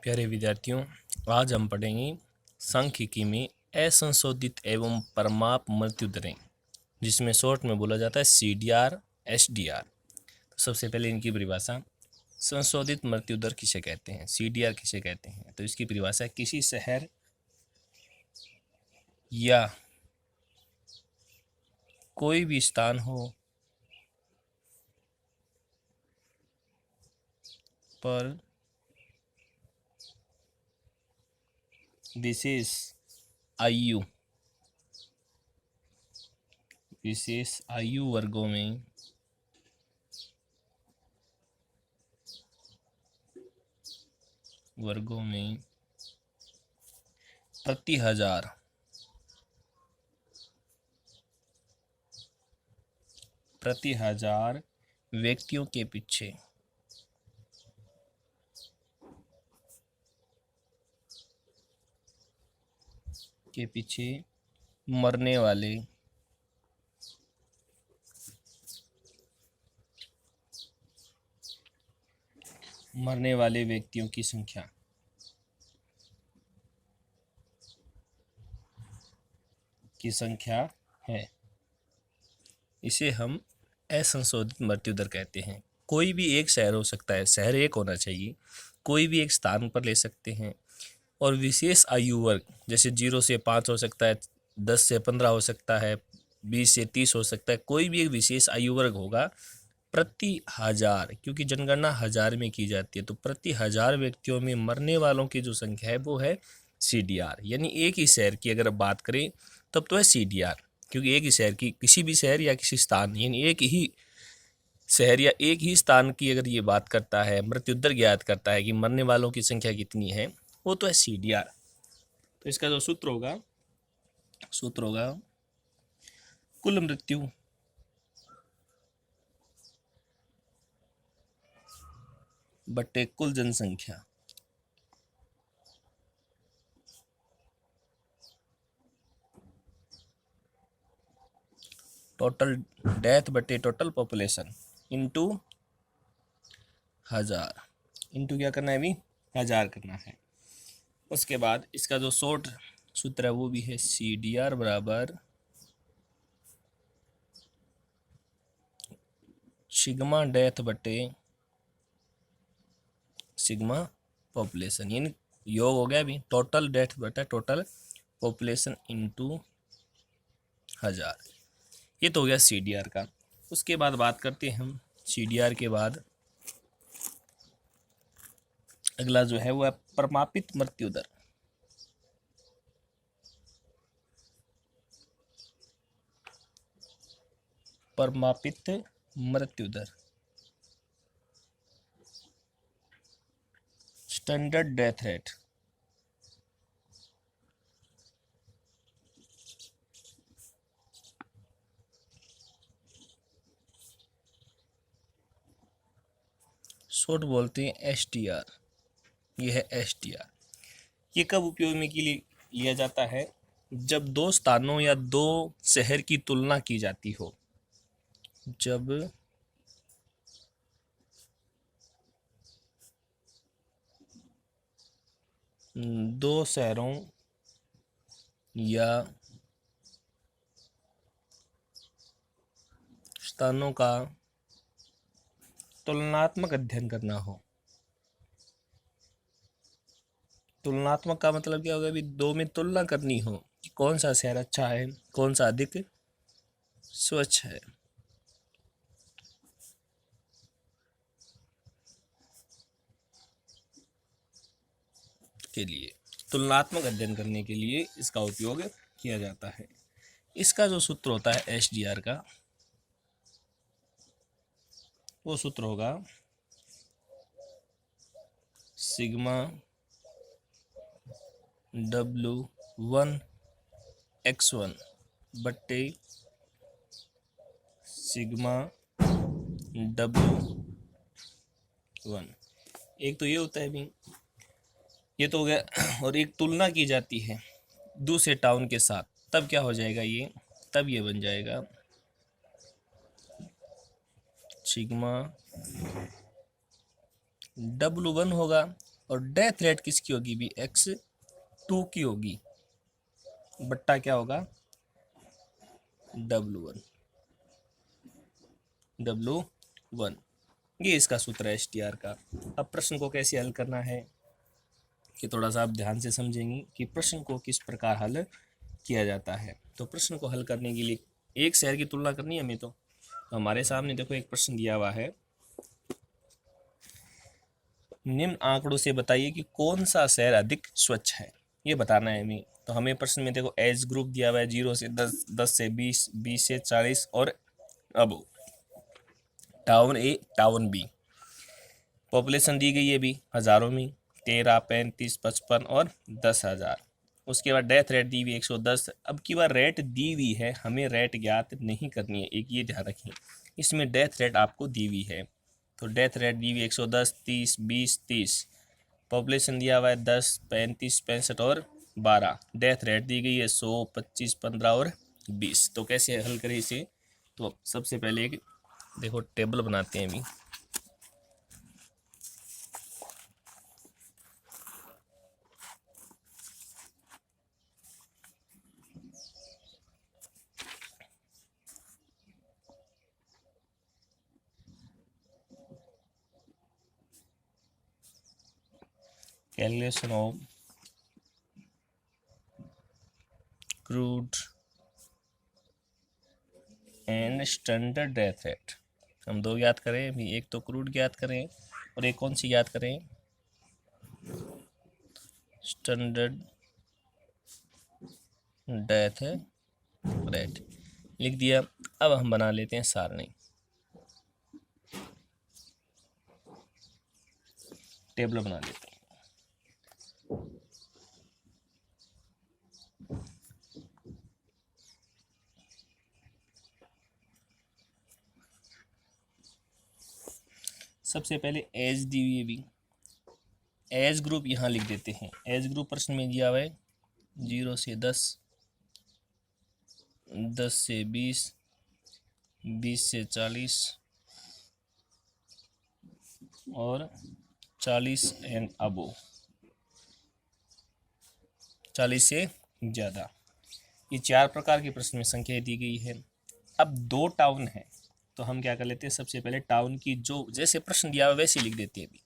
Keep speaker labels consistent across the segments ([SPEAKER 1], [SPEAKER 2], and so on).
[SPEAKER 1] प्यारे विद्यार्थियों, आज हम पढ़ेंगे सांख्यिकी में असंशोधित एवं परमाप मृत्यु दरें, जिसमें शॉर्ट में बोला जाता है CDR SDR। तो सबसे पहले इनकी परिभाषा, संशोधित मृत्यु दर किसे कहते हैं, CDR किसे कहते हैं। तो इसकी परिभाषा है, किसी शहर या कोई भी स्थान हो पर विशेष आयु वर्गों में प्रति हजार व्यक्तियों के पीछे मरने वाले व्यक्तियों की संख्या है। इसे हम असंशोधित मृत्यु दर कहते हैं। कोई भी एक शहर हो सकता है, शहर एक होना चाहिए, कोई भी एक स्थान पर ले सकते हैं, और विशेष आयु वर्ग जैसे 0 से 5 हो सकता है, 10 से 15 हो सकता है, 20 से 30 हो सकता है। कोई भी एक विशेष आयु वर्ग होगा प्रति हजार, क्योंकि जनगणना हजार में की जाती है, तो प्रति हजार व्यक्तियों में मरने वालों की जो संख्या है वो है CDR। यानी एक ही शहर की अगर बात करें तब तो है CDR, क्योंकि एक ही शहर की, किसी भी शहर या किसी स्थान, यानी एक ही शहर या एक ही स्थान की अगर ये बात करता है, मृत्यु दर ज्ञात करता है कि मरने वालों की संख्या कितनी है, वो तो है CDR। तो इसका जो सूत्र होगा कुल मृत्यु बटे कुल जनसंख्या। टोटल डेथ बटे टोटल पॉपुलेशन इनटू हजार, इनटू क्या करना है अभी, हजार करना है। उसके बाद इसका जो शॉर्ट सूत्र है वो भी है CDR बराबर सिग्मा डेथ बटे सिग्मा पॉपुलेशन, यानी योग हो गया अभी टोटल डेथ बटा टोटल पॉपुलेशन इनटू हजार। ये तो हो गया CDR का। उसके बाद बात करते हैं हम CDR के बाद अगला जो है वो है परमापित मृत्यु दर। परमापित मृत्यु दर, स्टैंडर्ड डेथ रेट। शॉर्ट बोलते हैं SDR। ये है SDR। ये कब उपयोग में के लिए लिया जाता है, जब दो स्थानों या दो शहर की तुलना की जाती हो। जब दो शहरों या स्थानों का तुलनात्मक अध्ययन करना हो। तुलनात्मक का मतलब क्या होगा, अभी दो में तुलना करनी हो कि कौन सा शहर अच्छा है, कौन सा अधिक स्वच्छ है। के लिए तुलनात्मक अध्ययन करने के लिए इसका उपयोग किया जाता है। इसका जो सूत्र होता है SDR का, वो सूत्र होगा सिग्मा W1x1 बट्टे सिग्मा W1। एक तो ये होता है भी, ये तो हो गया। और एक तुलना की जाती है दूसरे टाउन के साथ, तब क्या हो जाएगा ये, तब ये बन जाएगा सिग्मा W1 होगा, और डेथ रेट किसकी होगी भी, x2 की होगी, बट्टा क्या होगा, W1। ये इसका सूत्र है STR का। अब प्रश्न को कैसे हल करना है कि थोड़ा सा आप ध्यान से समझेंगे कि प्रश्न को किस प्रकार हल किया जाता है। तो प्रश्न को हल करने के लिए एक शहर की तुलना करनी है हमें। तो हमारे सामने देखो एक प्रश्न दिया हुआ है, निम्न आंकड़ों से बताइए कि कौन सा शहर अधिक स्वच्छ है, ये बताना है हमें। तो हमें प्रश्न में देखो एज ग्रुप दिया हुआ है 0 से 10, 10 से 20, 20 से 40 और अब टाउन ए टाउन बी। पॉपुलेशन दी गई है भी हज़ारों में, 13, 35, 55 और 10,000। उसके बाद डेथ रेट दी हुई 110। अब की बार रेट दी हुई है, हमें रेट ज्ञात नहीं करनी है, एक ये ध्यान रखें। इसमें डेथ रेट आपको दी हुई है, तो डेथ रेट दी हुई 110, 30, 20, 30। पॉपुलेशन दिया हुआ है 10, 35, 65 और 12। डेथ रेट दी गई है 100, 25, 15 और 20। तो कैसे हल करें इसे? तो सबसे पहले एक देखो टेबल बनाते हैं अभी। Calculation of crude and standard death rate. हम दो याद करें अभी, एक तो क्रूड याद करें और एक कौन सी याद करें, स्टैंडर्ड डेथ रेट। लिख दिया। अब हम बना लेते हैं सारणी, टेबल बना लेते हैं। सबसे पहले एज दी हुई है भी, एज ग्रुप यहाँ लिख देते हैं। एज ग्रुप प्रश्न में दिया हुआ है 0 से 10, 10 से 20, 20 से 40 और 40 एंड अबो, 40 से ज़्यादा। ये 4 प्रकार की प्रश्न में संख्या दी गई है। अब 2 टाउन है, तो हम क्या कर लेते हैं, सबसे पहले टाउन की जो जैसे प्रश्न दिया हुआ वैसे लिख देते हैं अभी।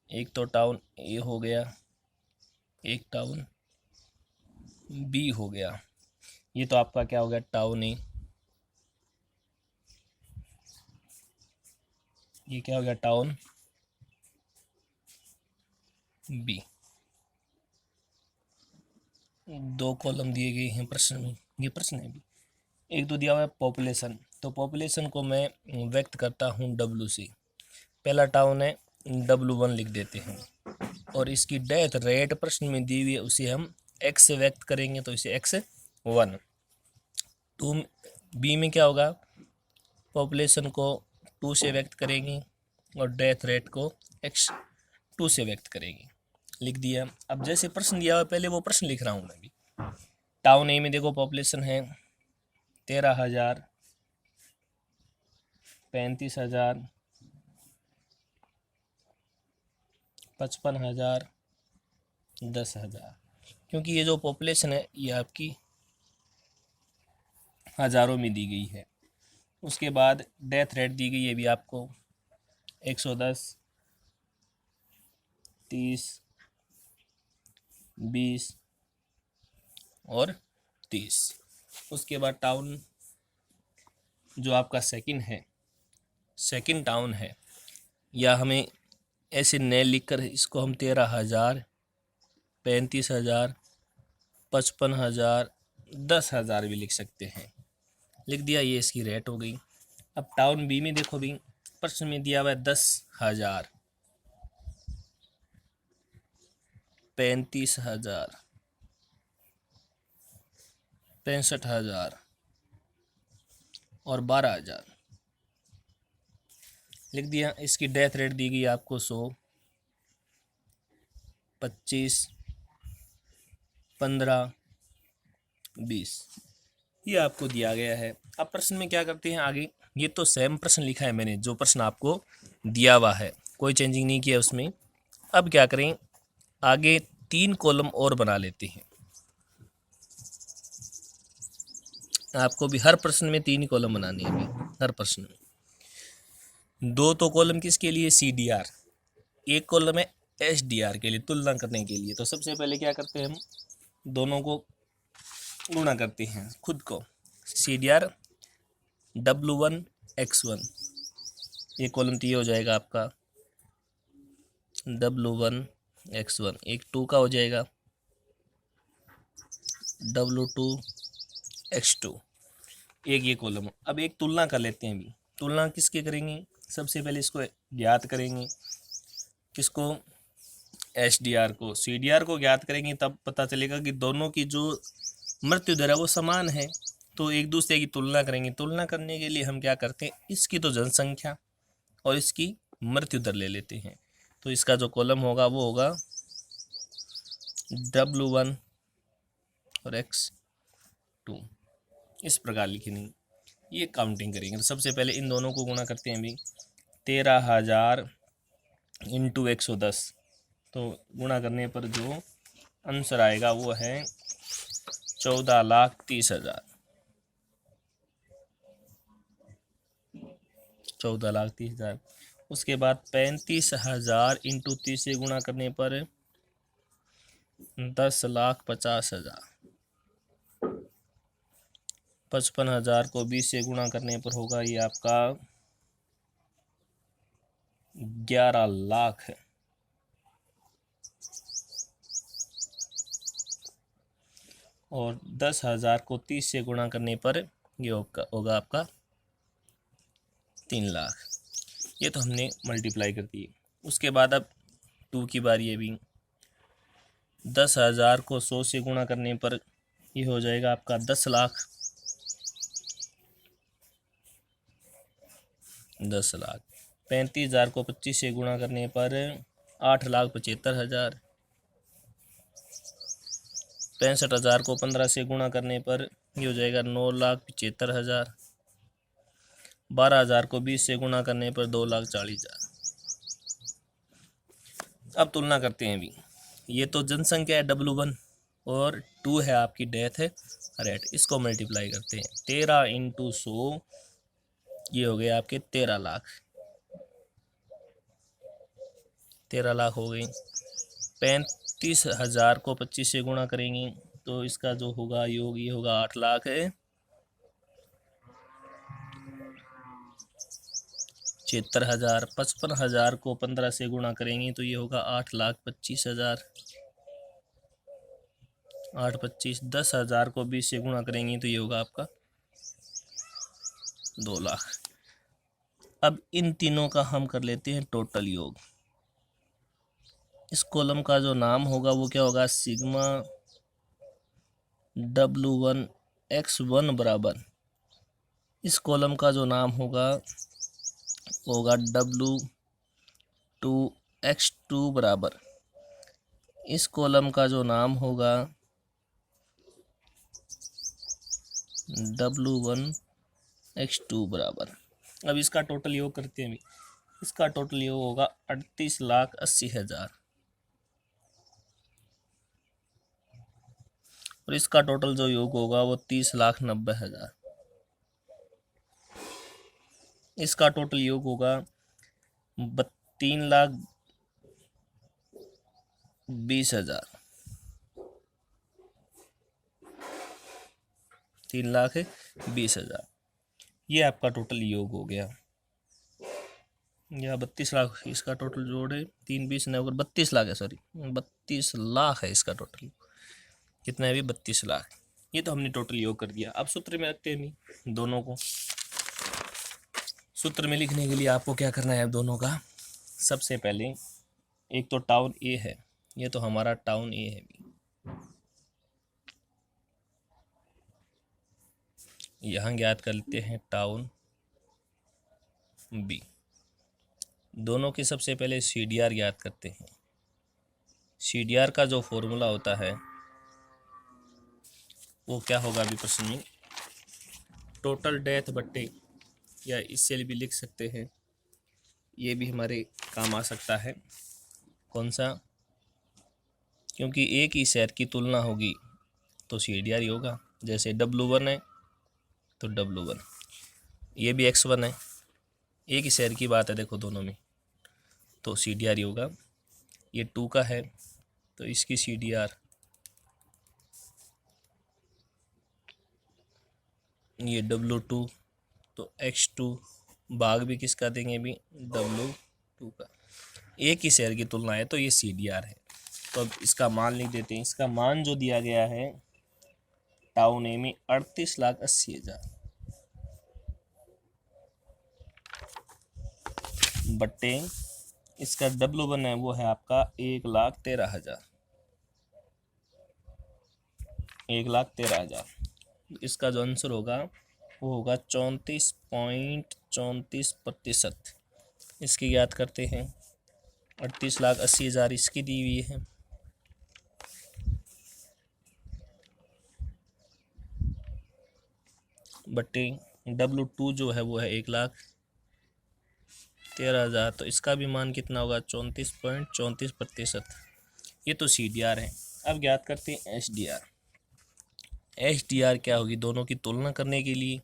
[SPEAKER 1] एक तो टाउन ए हो गया, एक टाउन बी हो गया। ये तो आपका क्या हो गया, टाउन ए। ये क्या हो गया, टाउन बी। 2 कॉलम दिए गए हैं प्रश्न में, ये प्रश्न है भी। एक तो दिया हुआ है पॉपुलेशन, तो पॉपुलेशन को मैं व्यक्त करता हूँ W से। पहला टाउन है, W1 लिख देते हैं। और इसकी डेथ रेट प्रश्न में दी हुई है, उसे हम x से व्यक्त करेंगे, तो इसे x1। तो बी में क्या होगा, पॉपुलेशन को 2 से व्यक्त करेंगे और डेथ रेट को x2 से व्यक्त करेंगे। लिख दिया। अब जैसे प्रश्न दिया हुआ पहले वो प्रश्न लिख रहा हूँ मैं भी। टाउन ए में देखो पॉपुलेशन है 13,000, 35,000, 55,000, 10,000। क्योंकि ये जो पॉपुलेशन है ये आपकी हज़ारों में दी गई है। उसके बाद डेथ रेट दी गई है भी आपको 110, 30, 20 और 30। उसके बाद टाउन जो आपका सेकंड टाउन है, या हमें ऐसे नए लिखकर इसको हम 13,000, 35,000, 55,000, 10,000 भी लिख सकते हैं। लिख दिया, ये इसकी रेट हो गई। अब टाउन बी में देखो भी, प्रश्न में दिया हुआ है 10,000, 35,000, 65,000 और 12,000। लिख दिया। इसकी डेथ रेट दी गई आपको 100, 25, 15, 20। ये आपको दिया गया है। अब प्रश्न में क्या करते हैं आगे, ये तो सेम प्रश्न लिखा है मैंने, जो प्रश्न आपको दिया हुआ है, कोई चेंजिंग नहीं किया उसमें। अब क्या करें, आगे 3 कॉलम और बना लेते हैं। आपको भी हर प्रश्न में 3 कॉलम बनाने हैं अभी, हर प्रश्न में। 2 तो कॉलम किसके लिए, CDR, एक कॉलम है SDR के लिए, तुलना करने के लिए। तो सबसे पहले क्या करते हैं, हम दोनों को गुणा करते हैं खुद को। CDR W1 X1, एक कॉलम तो ये हो जाएगा आपका W1 X1, एक 2 का हो जाएगा W2 X2, एक ये कॉलम। अब एक तुलना कर लेते हैं अभी। तुलना किसके करेंगे, सबसे पहले इसको ज्ञात करेंगे, किसको, SDR को। CDR को ज्ञात करेंगे तब पता चलेगा कि दोनों की जो मृत्यु दर है वो समान है, तो एक दूसरे की तुलना करेंगे। तुलना करने के लिए हम क्या करते हैं, इसकी तो जनसंख्या और इसकी मृत्यु दर ले लेते हैं। तो इसका जो कॉलम होगा वो होगा W1 और X2, इस प्रकार लिखेंगे। ये काउंटिंग करेंगे। तो सबसे पहले इन दोनों को गुणा करते हैं अभी। 13,000 इंटू 110, तो गुणा करने पर जो आंसर आएगा वो है 14,30,000। 14,30,000। उसके बाद 35,000 इंटू 30 से गुणा करने पर 10,50,000। 55,000 को 20 से गुणा करने पर होगा ये आपका 11 लाख है। और 10,000 को 30 से गुणा करने पर ये होगा आपका 3 लाख। ये तो हमने मल्टीप्लाई कर दी। उसके बाद अब 2 की बारी है अभी। 10,000 को 100 से गुणा करने पर ये हो जाएगा आपका 10 लाख। 10 लाख। 35,000 को 25 से गुणा करने पर 8,75,000। 65,000 को 15 से गुणा करने पर ये हो जाएगा 9,75,000। 12,000 को 20 से गुणा करने पर 2,40,000। अब तुलना करते हैं अभी। ये तो जनसंख्या है W1 और 2 है आपकी डेथ है रेट, इसको मल्टीप्लाई करते हैं। 13 इंटू 100, ये हो गए आपके 13 लाख। 13 लाख हो गई। 35,000 को 25 से गुणा करेंगे तो इसका जो होगा योग ये होगा 8 लाख है। 76,000। 55,000 को 15 से गुणा करेंगे तो ये होगा 8,25,000। 8,25,। 10,000 को 20 से गुणा करेंगे तो ये होगा आपका 2 लाख। अब इन तीनों का हम कर लेते हैं टोटल योग। इस कॉलम का जो नाम होगा वो क्या होगा, सिग्मा W1 X1 बराबर, इस कॉलम का जो नाम होगा W2 X2 बराबर, इस कॉलम का जो नाम होगा W1 X2 बराबर। अब इसका टोटल योग करते हैं। इसका टोटल योग होगा 38,80,000 और इसका टोटल जो योग होगा वो 30,90,000। इसका टोटल योग होगा 3,20,000। 3,20,000, ये आपका टोटल योग हो गया। या 32 लाख इसका टोटल जोड़े, 3 20 ने होकर 32 लाख है, सॉरी 32 लाख है इसका टोटल। कितना है अभी, 32 लाख। ये तो हमने टोटल योग कर दिया। अब सूत्र में रखते हैं दोनों को। सूत्र में लिखने के लिए आपको क्या करना है दोनों का, सबसे पहले एक तो टाउन ए है, ये तो हमारा टाउन ए है। यहाँ ज्ञात कर लेते हैं टाउन बी। दोनों की सबसे पहले CDR ज्ञात करते हैं। CDR का जो फॉर्मूला होता है वो क्या होगा अभी प्रश्न में, टोटल डेथ बट्टे, या इससे भी लिख सकते हैं, ये भी हमारे काम आ सकता है, कौन सा, क्योंकि एक ही शहर की तुलना होगी तो CDR ही होगा। जैसे W1 है तो W1, ये भी X1 है, एक ही शहर की बात है देखो दोनों में, तो CDR ही होगा। ये 2 का है तो इसकी CDR, ये W2 तो X2, भाग भी किसका देंगे अभी, W2 का। एक ही शहर की तुलना है तो ये CDR है। तो अब इसका मान लिख देते हैं। इसका मान जो दिया गया है टाउन ए में 38,80,000 बट्टे इसका W1 है वो है आपका 1,13,000, 1,13,000। इसका जो आंसर होगा वो होगा 34.34%। इसकी याद करते हैं। 38,80,000 इसकी दी हुई है, बट्टे W2 जो है वो है 1,13,000, तो इसका भी मान कितना होगा, 34.34%। ये तो CDR है। अब याद करते हैं HDR। HDR क्या होगी, दोनों की तुलना करने के लिए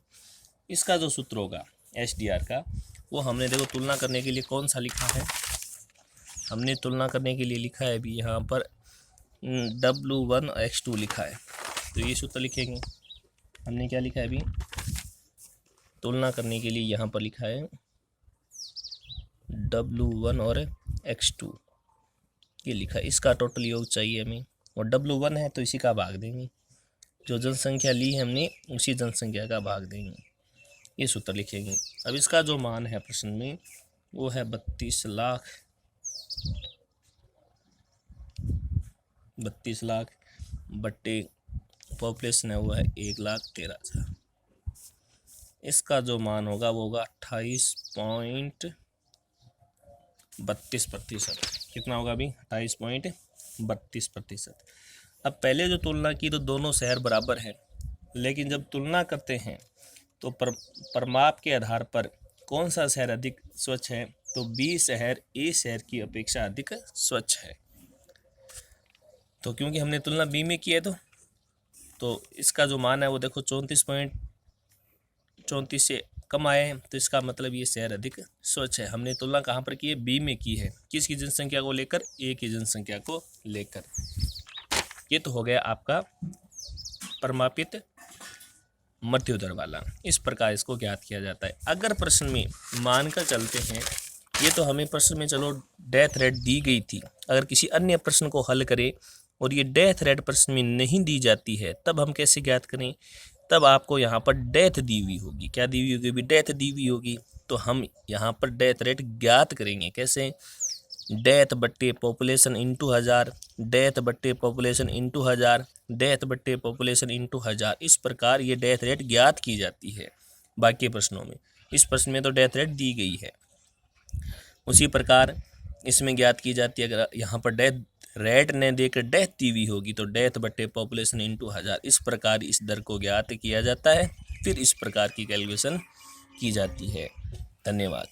[SPEAKER 1] इसका जो सूत्र होगा HDR का, वो हमने देखो तुलना करने के लिए कौन सा लिखा है, हमने तुलना करने के लिए लिखा है अभी यहाँ पर W1 X2 लिखा है। तो ये सूत्र लिखेंगे। हमने क्या लिखा है अभी, तुलना करने के लिए यहाँ पर लिखा है W1 और X2, ये लिखा है। इसका टोटल योग चाहिए हमें, और W1 है तो इसी का भाग देंगे, जो जनसंख्या ली है हमने उसी जनसंख्या का भाग देंगे। ये सूत्र लिखेंगे। अब इसका जो मान है प्रश्न में वो है 32 लाख बट्टे पॉपुलेशन है वो है 1,13,000। इसका जो मान होगा वो होगा 28.32%। कितना होगा अभी, 28.32%। अब पहले जो तुलना की तो दोनों शहर बराबर हैं, लेकिन जब तुलना करते हैं तो परमाप के आधार पर कौन सा शहर अधिक स्वच्छ है, तो B शहर A शहर की अपेक्षा अधिक स्वच्छ है। तो क्योंकि हमने तुलना B में की है तो इसका जो मान है वो देखो 34.34 से कम आए हैं, तो इसका मतलब ये शहर अधिक स्वच्छ है। हमने तुलना कहाँ पर की है, B में की है। किसकी जनसंख्या को लेकर, A की जनसंख्या को लेकर। ये तो हो गया आपका परमापित मृत्यु दर वाला। इस प्रकार इसको ज्ञात किया जाता है। अगर प्रश्न में मानकर चलते हैं, ये तो हमें प्रश्न में चलो डेथ रेट दी गई थी, अगर किसी अन्य प्रश्न को हल करें और ये डेथ रेट प्रश्न में नहीं दी जाती है, तब हम कैसे ज्ञात करें, तब आपको यहाँ पर डेथ दी हुई होगी। क्या दी हुई होगी, भी डेथ दी हुई होगी, तो हम यहाँ पर डेथ रेट ज्ञात करेंगे। कैसे, डेथ बट्टे पॉपुलेशन इंटू 1000, डेथ बट्टे पॉपुलेशन इंटू 1000, डेथ बट्टे पॉपुलेशन इंटू 1000। इस प्रकार ये डेथ रेट ज्ञात की जाती है बाकी प्रश्नों में। इस प्रश्न में तो डेथ रेट दी गई है, उसी प्रकार इसमें ज्ञात की जाती है। अगर यहाँ पर डेथ रेट ने देकर डेथ दी हुई होगी तो डेथ बट्टे पॉपुलेशन इंटू 1000। इस प्रकार इस दर को ज्ञात किया जाता है, फिर इस प्रकार की कैलकुलेशन की जाती है। धन्यवाद।